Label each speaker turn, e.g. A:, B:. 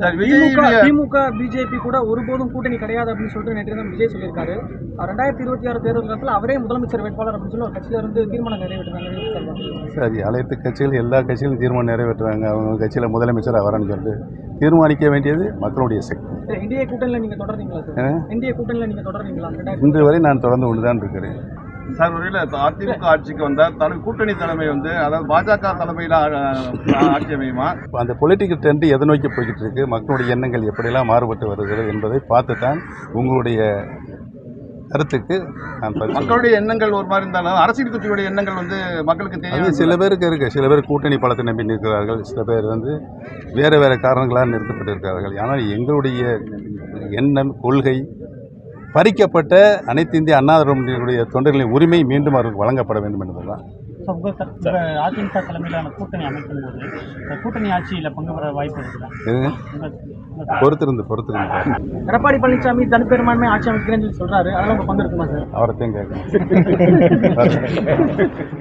A: திமுக BJP கூட ஒருபோதும் கூட்டணி கிடையாது அப்படின்னு சொல்லிட்டு நேற்று தான் விஜய் சொல்லியிருக்காரு. 2026 தேர்தல் நேரத்தில் அவரே முதலமைச்சர் வேட்பாளர் அப்படின்னு சொல்லி ஒரு கட்சியில இருந்து தீர்மானம் நிறைவேற்றுறாங்க.
B: சரி, அனைத்து கட்சிகள் எல்லா கட்சிகளும் தீர்மானம் நிறைவேற்றுறாங்க. அவங்க கட்சியில் முதலமைச்சர் வரணும்னு சொல்லிட்டு தீர்மானிக்க வேண்டியது மக்களுடைய சக்தி.
A: இந்திய கூட்டணியில் நீங்க தொடர்றீங்களா சார்? இந்திய கூட்டணியில் நீங்க தொடர்றீங்களா?
B: இன்று வரை நான் தொடர்ந்து கொண்டுதான் இருக்கிறேன்
C: சார். ஒருவேளை அதிமுக ஆட்சிக்கு வந்தால் கூட்டணி தலைமை அதாவது பாஜக தலைமையில் ஆட்சி அமையுமா?
B: அந்த பொலிட்டிக்கல் ட்ரெண்ட் எதை நோக்கி போய்கிட்டு இருக்கு, மக்களுடைய எண்ணங்கள் எப்படியெல்லாம் மாறுபட்டு வருகிறது என்பதை பார்த்து தான் உங்களுடைய கருத்துக்கு நான்
C: மக்களுடைய எண்ணங்கள் ஒரு மாதிரி இருந்தாலும் அரசியல் கட்சியுடைய எண்ணங்கள் மக்களுக்கு தெரியும்.
B: சில பேருக்கு இருக்கு, சில பேர் கூட்டணி பலத்தை நம்பி நிற்கிறார்கள், சில பேர் வேறு காரணங்களால் நிறுத்தப்பட்டிருக்கிறார்கள். ஆனால் எங்களுடைய எண்ணம் கொள்கை பறிக்கப்பட்ட அனைத்து இந்திய அண்ணா திராவிட தொண்டர்களின் உரிமை மீண்டும் அவருக்கு வழங்கப்பட வேண்டும் என்பதுதான்.
A: அதிமுக தலைமையிலான கூட்டணி அமைக்கும் போது கூட்டணி ஆட்சியில் பங்கு பெற வாய்ப்பு இருக்குதா?
B: பொறுத்திருந்து
A: எடப்பாடி பழனிசாமி தனிப்பெரும்பான்மை ஆட்சி அமைக்கிறேன்னு சொல்றாரு, அதெல்லாம் பங்கு இருக்குமா சார்?
B: அவரைத்தையும் கேட்கணும்.